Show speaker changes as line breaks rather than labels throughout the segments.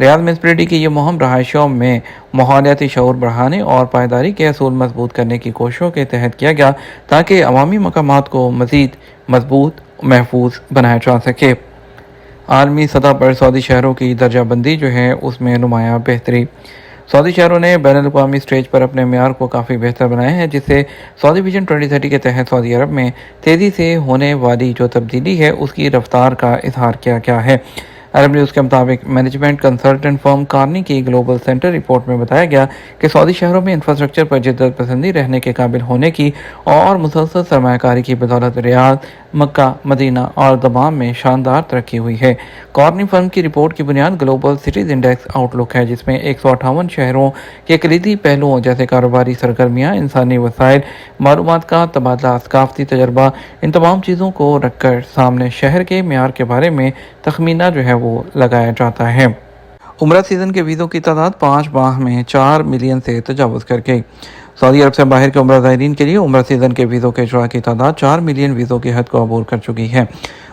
ریاض municipality کی یہ مہم رہائشیوں میں ماحولیاتی شعور بڑھانے اور پائیداری کے اصول مضبوط کرنے کی کوششوں کے تحت کیا گیا تاکہ عوامی مقامات کو مزید مضبوط محفوظ بنایا جا سکے۔ عالمی سطح پر سعودی شہروں کی درجہ بندی جو ہے اس میں نمایاں بہتری۔ سعودی شہروں نے بین الاقوامی سٹیج پر اپنے معیار کو کافی بہتر بنایا ہے، جس سے سعودی ویژن 2030 کے تحت سعودی عرب میں تیزی سے ہونے والی جو تبدیلی ہے اس کی رفتار کا اظہار کیا گیا ہے۔ عرب نیوز کے مطابق مینجمنٹ کنسلٹنٹ فرم کارنی کی گلوبل سینٹر رپورٹ میں بتایا گیا کہ سعودی شہروں میں انفراسٹرکچر پر جدت پسندی رہنے کے قابل ہونے کی اور مسلسل سرمایہ کاری کی بدولت ریاض، مکہ، مدینہ اور دمام میں شاندار ترقی ہوئی ہے۔ کارنی فرم کی رپورٹ کی بنیاد گلوبل سٹیز انڈیکس آؤٹ لک ہے، جس میں 158 شہروں کے کلیدی پہلوؤں جیسے کاروباری سرگرمیاں، انسانی وسائل، معلومات کا تبادلہ، ثقافتی تجربہ، ان تمام چیزوں کو رکھ کر سامنے شہر کے معیار کے بارے میں تخمینہ جو ہے وہ لگایا جاتا ہے۔ عمرہ سیزن کے ویزوں کی تعداد 5 ماہ میں 4 ملین سے تجاوز کر گئی۔ سعودی عرب سے باہر کے عمرہ زائرین کے لیے عمرہ سیزن کے ویزوں کے اجراء کی تعداد 4 ملین ویزوں کی حد کو عبور کر چکی ہے۔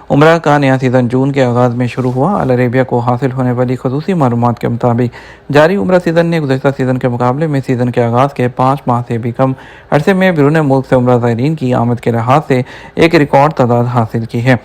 عمرہ کا نیا سیزن جون کے آغاز میں شروع ہوا۔ ال عربیہ کو حاصل ہونے والی خصوصی معلومات کے مطابق جاری عمرہ سیزن نے گزشتہ سیزن کے مقابلے میں سیزن کے آغاز کے 5 ماہ سے بھی کم عرصے میں بیرون ملک سے عمرہ زائرین کی آمد کے لحاظ سے ایک ریکارڈ تعداد حاصل کی ہے۔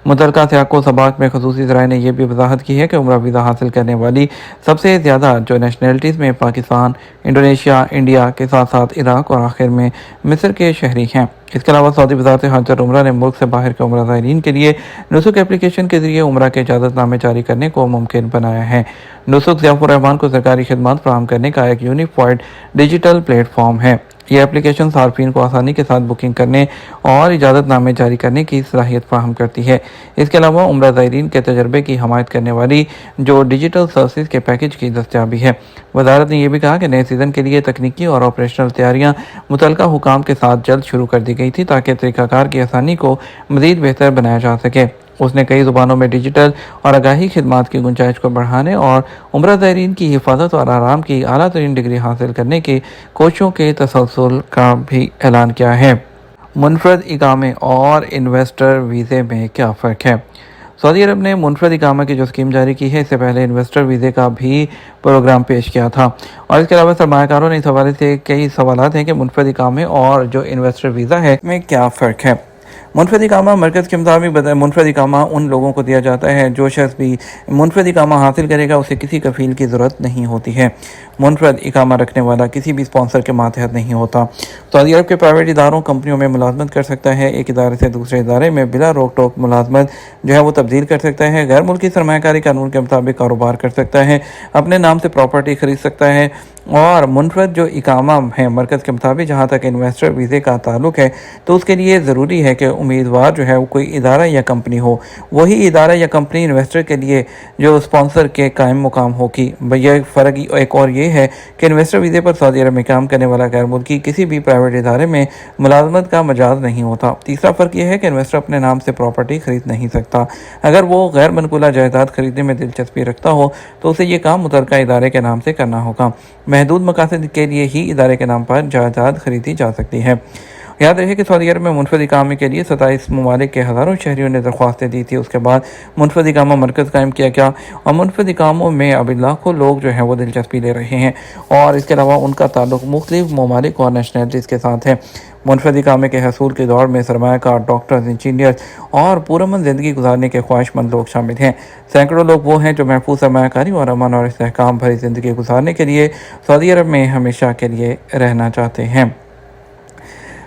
متعلقہ سیاق و سباق میں خصوصی ذرائع نے یہ بھی وضاحت کی ہے کہ عمرہ ویزا حاصل کرنے والی سب سے زیادہ جو نیشنلٹیز میں پاکستان، انڈونیشیا، انڈیا کے ساتھ ساتھ عراق اور آخر میں مصر کے شہری ہیں۔ اس کے علاوہ سعودی وزارت حج اور عمرہ نے ملک سے باہر کے عمرہ زائرین کے لیے نسک اپلیکیشن کے ذریعے عمرہ کے اجازت نامے جاری کرنے کو ممکن بنایا ہے۔ نسک ضیاف الرحمان کو سرکاری خدمات فراہم کرنے کا ایک یونیفائڈ ڈیجیٹل پلیٹ فارم ہے۔ یہ اپلیکیشن صارفین کو آسانی کے ساتھ بکنگ کرنے اور اجازت نامے جاری کرنے کی صلاحیت فراہم کرتی ہے۔ اس کے علاوہ عمرہ زائرین کے تجربے کی حمایت کرنے والی جو ڈیجیٹل سروسز کے پیکج کی دستیابی ہے۔ وزارت نے یہ بھی کہا کہ نئے سیزن کے لیے تکنیکی اور آپریشنل تیاریاں متعلقہ حکام کے ساتھ جلد شروع کر دی گئی تھی تاکہ طریقہ کار کی آسانی کو مزید بہتر بنایا جا سکے۔ اس نے کئی زبانوں میں ڈیجیٹل اور آگاہی خدمات کی گنجائش کو بڑھانے اور عمرہ زائرین کی حفاظت اور آرام کی اعلیٰ ترین ڈگری حاصل کرنے کی کوششوں کے تسلسل کا بھی اعلان کیا ہے۔ منفرد اقامے اور انویسٹر ویزے میں کیا فرق ہے؟ سعودی عرب نے منفرد اقامہ کی جو اسکیم جاری کی ہے، اس سے پہلے انویسٹر ویزے کا بھی پروگرام پیش کیا تھا، اور اس کے علاوہ سرمایہ کاروں نے اس حوالے سے کئی سوالات ہیں کہ منفرد اقامے اور جو انویسٹر ویزا ہے میں کیا فرق ہے۔ منفرد اقامہ مرکز کے مطابق منفرد اقامہ ان لوگوں کو دیا جاتا ہے جو شخص بھی منفرد اقامہ حاصل کرے گا اسے کسی کفیل کی ضرورت نہیں ہوتی ہے۔ منفرد اقامہ رکھنے والا کسی بھی اسپانسر کے ماتحت نہیں ہوتا۔ سعودی عرب کے پرائیویٹ اداروں کمپنیوں میں ملازمت کر سکتا ہے، ایک ادارے سے دوسرے ادارے میں بلا روک ٹوک ملازمت جو ہے وہ تبدیل کر سکتا ہے، غیر ملکی سرمایہ کاری قانون کے مطابق کاروبار کر سکتا ہے، اپنے نام سے پراپرٹی خرید سکتا ہے، اور منفرد جو اقامہ ہے مرکز کے مطابق جہاں تک انویسٹر ویزے کا تعلق ہے تو اس کے لیے ضروری ہے کہ امیدوار جو ہے وہ کوئی ادارہ یا کمپنی ہو، وہی ادارہ یا کمپنی انویسٹر کے لیے جو اسپانسر کے قائم مقام ہوگی۔ یہ فرق ایک اور یہ ہے کہ انویسٹر ویزے پر سعودی عرب میں کام کرنے والا غیر ملکی کسی بھی پرائیویٹ ادارے میں ملازمت کا مجاز نہیں ہوتا۔ تیسرا فرق یہ ہے کہ انویسٹر اپنے نام سے پراپرٹی خرید نہیں سکتا۔ اگر وہ غیر منقولہ جائیداد خریدنے میں دلچسپی رکھتا ہو تو اسے یہ کام متعلقہ ادارے کے نام سے کرنا ہوگا۔ محدود مقاصد کے لیے ہی ادارے کے نام پر جائیداد خریدی جا سکتی ہے۔ یاد رکھے کہ سعودی عرب میں منفرد اقامے کے لیے 27 ممالک کے ہزاروں شہریوں نے درخواستیں دی تھی۔ اس کے بعد منفرد اقامہ مرکز قائم کیا گیا اور منفرد اقاموں میں اب لاکھوں لوگ جو ہیں وہ دلچسپی لے رہے ہیں، اور اس کے علاوہ ان کا تعلق مختلف ممالک اور نیشنلٹیز کے ساتھ ہے۔ منفرد اقامے کے حصول کے دور میں سرمایہ کار، ڈاکٹرز، انجینئرز اور پرامن زندگی گزارنے کے خواہش مند لوگ شامل ہیں۔ سینکڑوں لوگ وہ ہیں جو محفوظ سرمایہ کاری اور امن اور استحکام بھری زندگی گزارنے کے لیے سعودی عرب میں ہمیشہ کے لیے رہنا چاہتے ہیں۔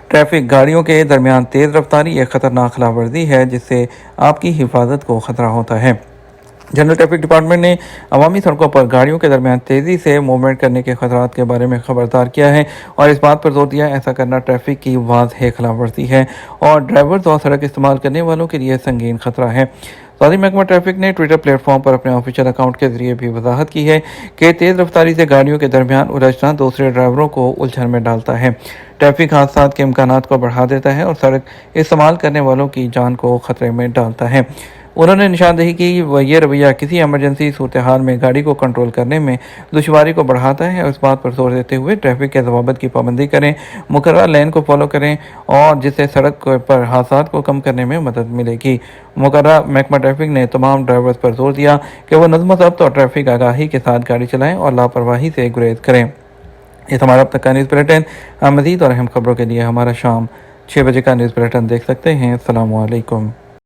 ٹریفک گاڑیوں کے درمیان تیز رفتاری ایک خطرناک خلاف ورزی ہے جس سے آپ کی حفاظت کو خطرہ ہوتا ہے۔ جنرل ٹریفک ڈپارٹمنٹ نے عوامی سڑکوں پر گاڑیوں کے درمیان تیزی سے موومنٹ کرنے کے خطرات کے بارے میں خبردار کیا ہے اور اس بات پر زور دیا ایسا کرنا ٹریفک کی واضح خلاف ورزی ہے اور ڈرائیورز اور سڑک استعمال کرنے والوں کے لیے سنگین خطرہ ہے۔ سعودی محکمہ ٹریفک نے ٹویٹر پلیٹ فارم پر اپنے آفیشیل اکاؤنٹ کے ذریعے بھی وضاحت کی ہے کہ تیز رفتاری سے گاڑیوں کے درمیان الجھنا دوسرے ڈرائیوروں کو الجھن میں ڈالتا ہے، ٹریفک حادثات کے امکانات کو بڑھا دیتا ہے اور سڑک استعمال کرنے والوں کی جان کو خطرے میں ڈالتا ہے۔ انہوں نے نشاندہی کی یہ رویہ کسی ایمرجنسی صورتحال میں گاڑی کو کنٹرول کرنے میں دشواری کو بڑھاتا ہے اور اس بات پر زور دیتے ہوئے ٹریفک کے ضوابط کی پابندی کریں، مقررہ لین کو فالو کریں اور جس سے سڑک پر حادثات کو کم کرنے میں مدد ملے گی۔ مقررہ محکمہ ٹریفک نے تمام ڈرائیورز پر زور دیا کہ وہ نظم و ضبط اور ٹریفک آگاہی کے ساتھ گاڑی چلائیں اور لاپرواہی سے گریز کریں۔ یہ ہمارا اب تک کا نیوز بلیٹن۔ مزید اور اہم خبروں کے لیے ہمارا شام 6 بجے کا نیوز بلیٹن دیکھ سکتے ہیں۔ السلام علیکم۔